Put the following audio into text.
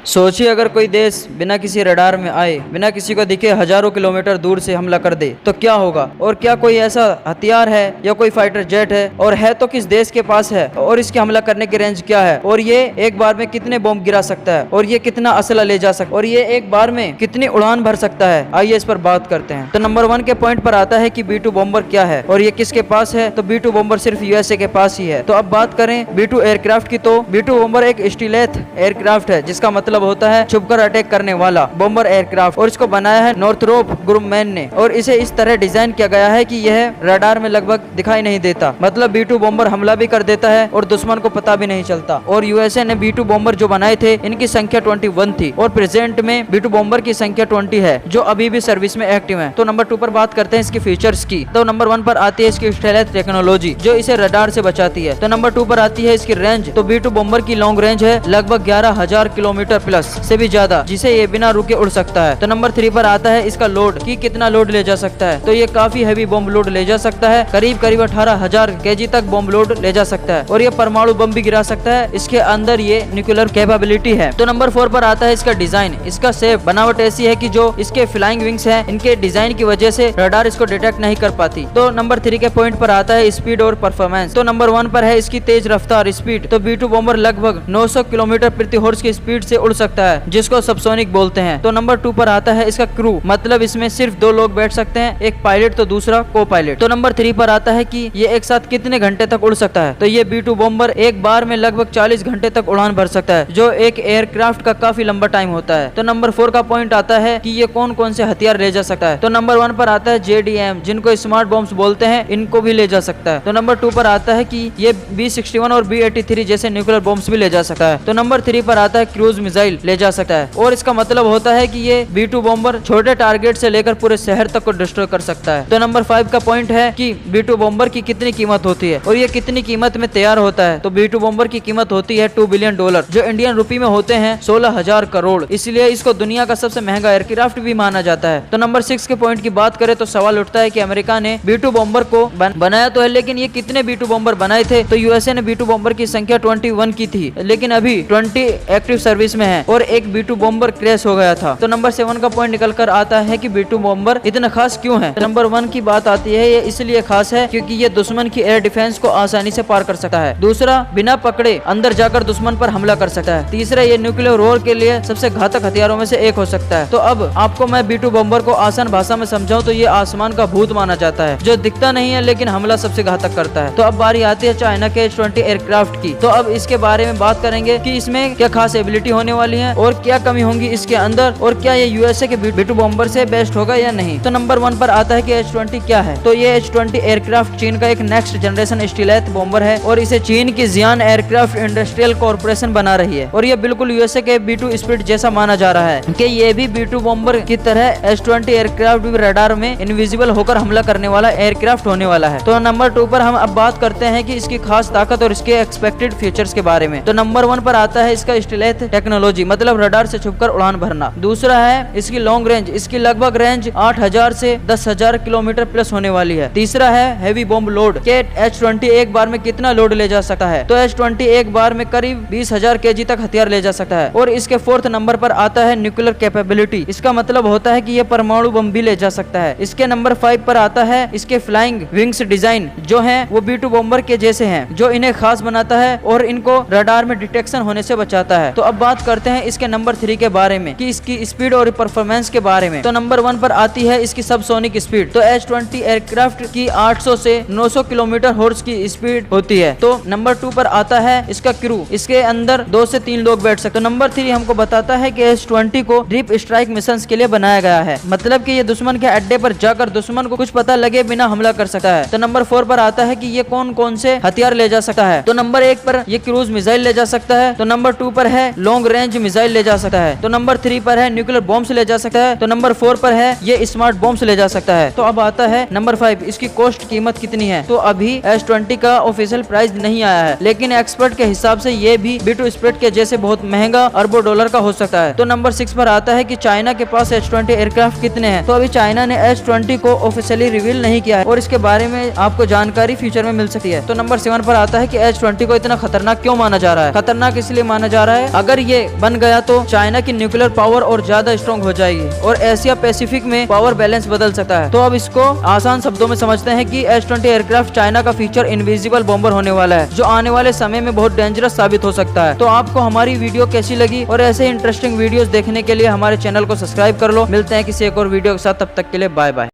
सोचिए अगर कोई देश बिना किसी रडार में आए, बिना किसी को दिखे हजारों किलोमीटर दूर से हमला कर दे तो क्या होगा। और क्या कोई ऐसा हथियार है या कोई फाइटर जेट है, और है तो किस देश के पास है, और इसके हमला करने की रेंज क्या है, और ये एक बार में कितने बॉम्ब गिरा सकता है, और ये कितना असला ले जा सकता है, और ये एक बार में कितनी उड़ान भर सकता है। आइए इस पर बात करते हैं। तो नंबर 1 के पॉइंट पर आता है कि B2 बॉम्बर क्या है और ये किसके पास है। तो B2 बॉम्बर सिर्फ USA के पास ही है। तो अब बात करें B2 एयरक्राफ्ट की, तो B2 बॉम्बर एक स्टीलेथ एयरक्राफ्ट है, जिसका मतलब होता है छुपकर अटैक करने वाला बॉम्बर एयरक्राफ्ट, और इसको बनाया है नॉर्थरोप ग्रुमैन ने, और इसे इस तरह डिजाइन किया गया है कि यह रडार में लगभग दिखाई नहीं देता। मतलब B2 बॉम्बर हमला भी कर देता है और दुश्मन को पता भी नहीं चलता। और USA ने B2 बॉम्बर जो बनाए थे, इनकी संख्या 21 थी और प्रेजेंट में B2 बॉम्बर की संख्या 20 है, जो अभी भी सर्विस में एक्टिव है। तो नंबर 2 पर बात करते हैं इसके फीचर्स की। तो नंबर 1 पर आती है इसकी स्टेल्थ टेक्नोलॉजी, जो इसे रडार से बचाती है। तो नंबर 2 पर आती है इसकी रेंज। तो B2 बॉम्बर की लॉन्ग रेंज है लगभग 11,000 किलोमीटर प्लस से भी ज्यादा, जिसे ये बिना रुके उड़ सकता है। तो नंबर 3 पर आता है इसका लोड, कि कितना लोड ले जा सकता है। तो ये काफी हैवी बॉम्ब लोड ले जा सकता है, करीब 18,000 kg तक बॉम्ब लोड ले जा सकता है, और ये परमाणु बम भी गिरा सकता है। इसके अंदर ये न्यूक्लियर कैपेबिलिटी है। तो नंबर 4 पर आता है इसका डिजाइन। इसका शेप बनावट ऐसी है कि जो इसके फ्लाइंग विंग्स हैं, इनके डिजाइन की वजह से रडार इसको डिटेक्ट नहीं कर पाती। तो नंबर 3 के पॉइंट पर आता है स्पीड और परफॉर्मेंस। तो नंबर 1 पर है इसकी तेज रफ्तार स्पीड। तो B2 बॉम्बर लगभग 900 किलोमीटर प्रति हॉर्स की स्पीड से उड़ सकता है, जिसको सबसोनिक बोलते हैं। तो नंबर 2 पर आता है इसका क्रू, मतलब इसमें सिर्फ 2 लोग बैठ सकते हैं, एक पायलट तो दूसरा को पायलट। तो नंबर 3 पर आता है कि ये एक साथ कितने घंटे तक उड़ सकता है। तो ये B2 बॉम्बर एक बार में लगभग 40 घंटे तक उड़ान भर सकता है, जो एक एयरक्राफ्ट का काफी लंबा टाइम होता है। तो नंबर 4 का पॉइंट आता है कि ये कौन कौन से हथियार ले जा सकता है। तो नंबर 1 पर आता है JDM, जिनको स्मार्ट बॉम्ब्स बोलते हैं, इनको भी ले जा सकता है। तो नंबर 2 पर आता है कि ये B61 और B83 जैसे न्यूक्लियर बॉम्ब्स भी ले जा सकता है। तो नंबर 3 पर आता है क्रूज मिसाइल ले जा सकता है, और इसका मतलब होता है कि ये B2 बॉम्बर छोटे टारगेट से लेकर पूरे शहर तक को डिस्ट्रॉय कर सकता है। तो नंबर 5 का पॉइंट है कि B2 बॉम्बर की कितनी कीमत होती है और ये कितनी कीमत में तैयार होता है। तो B2 बॉम्बर की कीमत होती है $2 बिलियन, जो इंडियन रुपी में होते हैं 16,000 करोड़। इसलिए इसको दुनिया का सबसे महंगा एयरक्राफ्ट भी माना जाता है। तो नंबर 6 के पॉइंट की बात करें तो सवाल उठता है कि अमेरिका ने B2 बॉम्बर को बनाया तो है, लेकिन ये कितने B2 बॉम्बर बनाए थे। तो USA ने B2 बॉम्बर की संख्या 21 की थी, लेकिन अभी 20 एक्टिव सर्विस में है और एक B2 बॉम्बर क्रैश हो गया था। तो नंबर 7 का पॉइंट निकल कर आता है कि B2 बॉम्बर इतना खास क्यों है। तो नंबर 1 की बात आती है, ये इसलिए खास है क्योंकि ये दुश्मन की एयर डिफेंस को आसानी से पार कर सकता है। दूसरा, बिना पकड़े अंदर जाकर दुश्मन पर हमला कर सकता है। तीसरा, ये न्यूक्लियर वॉर के लिए सबसे घातक हथियारों में से एक हो सकता है। तो अब आपको मैं B2 बॉम्बर को आसान भाषा में समझाऊं तो ये आसमान का भूत माना जाता है, जो दिखता नहीं है लेकिन हमला सबसे घातक करता है। तो अब बारी आती है चाइना के H-20 एयरक्राफ्ट की। तो अब इसके बारे में बात करेंगे कि इसमें क्या खास एबिलिटी होने वाली है और क्या कमी होंगी इसके अंदर, और क्या ये USA के B2 बॉम्बर से बेस्ट होगा या नहीं। तो नंबर 1 पर आता है कि H-20 क्या है। तो ये H-20 एयरक्राफ्ट चीन का एक नेक्स्ट जनरेशन स्टीलेथ बॉम्बर है, और इसे चीन की जियान एयरक्राफ्ट इंडस्ट्रियल कॉर्पोरेशन बना रही है, और ये बिल्कुल USA के B2 स्पीड जैसा माना जा रहा है कि ये भी B2 बॉम्बर की तरह H-20 एयरक्राफ्ट भी रडार में इनविजिबल होकर हमला करने वाला एयरक्राफ्ट होने वाला है। तो नंबर 2 पर हम अब बात करते हैं कि इसकी खास ताकत और इसके एक्सपेक्टेड फीचर्स के बारे में। तो नंबर 1 पर आता है इसका स्टीलेथ टेक्नोलॉजी, मतलब रडार से छुपकर उड़ान भरना। दूसरा है इसकी लॉन्ग रेंज, इसकी लगभग रेंज 8,000 से 10,000 किलोमीटर प्लस होने वाली है। तीसरा है हैवी बॉम्ब लोड, के H-20 एक बार में कितना लोड ले जा सकता है। तो H-20 एक बार में करीब 20,000 kg तक हथियार ले जा सकता है। और इसके 4th नंबर पर आता है न्यूक्लियर कैपेबिलिटी, इसका मतलब होता है कि यह परमाणु बम भी ले जा सकता है। इसके नंबर 5 पर आता है इसके फ्लाइंग विंग्स डिजाइन, जो है वो B2 बॉम्बर के जैसे हैं, जो इन्हें खास बनाता है और इनको रडार में डिटेक्शन होने से बचाता है। तो अब बात करते हैं इसके नंबर 3 के बारे में कि इसकी स्पीड और परफॉर्मेंस के बारे में। तो नंबर 1 पर आती है इसकी सबसोनिक स्पीड। तो H-20 एयरक्राफ्ट की 800 से 900 किलोमीटर हॉर्स की स्पीड होती है। तो नंबर 2 पर आता है इसका क्रू, इसके अंदर 2 से 3 लोग बैठ सकते हैं। तो नंबर 3 हमको बताता है कि H-20 को डीप स्ट्राइक मिशन के लिए बनाया गया है, मतलब कि ये दुश्मन के अड्डे पर जाकर दुश्मन को कुछ पता लगे बिना हमला कर सकता है। तो नंबर 4 पर आता है कि ये कौन कौन से हथियार ले जा सकता है। तो नंबर 1 पर ये क्रूज मिसाइल ले जा सकता है। तो नंबर 2 पर है लॉन्ग रेंज मिसाइल ले जा सकता है। तो नंबर 3 पर है न्यूक्लियर बॉम्ब्स ले जा सकता है। तो नंबर 4 पर है ये स्मार्ट बॉम्ब्स ले जा सकता है। तो अब आता है नंबर 5, इसकी कॉस्ट कीमत कितनी है। तो अभी H-20 का ऑफिशियल प्राइस नहीं आया है, लेकिन एक्सपर्ट के हिसाब से ये भी B2 स्पीड के जैसे बहुत महंगा अरबों डॉलर का हो सकता है। तो नंबर 6 पर आता है कि चाइना के पास H-20 एयरक्राफ्ट कितने हैं। तो अभी चाइना ने H-20 को ऑफिशियली रिवील नहीं किया है, और इसके बारे में आपको जानकारी फ्यूचर में मिल सकती है। तो नंबर 7 पर आता है कि H-20 को इतना खतरनाक क्यों माना जा रहा है। खतरनाक इसलिए माना जा रहा है, अगर ये बन गया तो चाइना की न्यूक्लियर पावर और ज्यादा स्ट्रॉन्ग हो जाएगी और एशिया पैसिफिक में पावर बैलेंस बदल सकता है। तो अब इसको आसान शब्दों में समझते हैं कि S-20 एयरक्राफ्ट चाइना का फीचर इनविजिबल बॉम्बर होने वाला है, जो आने वाले समय में बहुत डेंजरस साबित हो सकता है। तो आपको हमारी वीडियो कैसी लगी और ऐसे इंटरेस्टिंग वीडियोस देखने के लिए हमारे चैनल को सब्सक्राइब कर लो। मिलते हैं किसी एक और वीडियो के साथ, तब तक के लिए बाय बाय।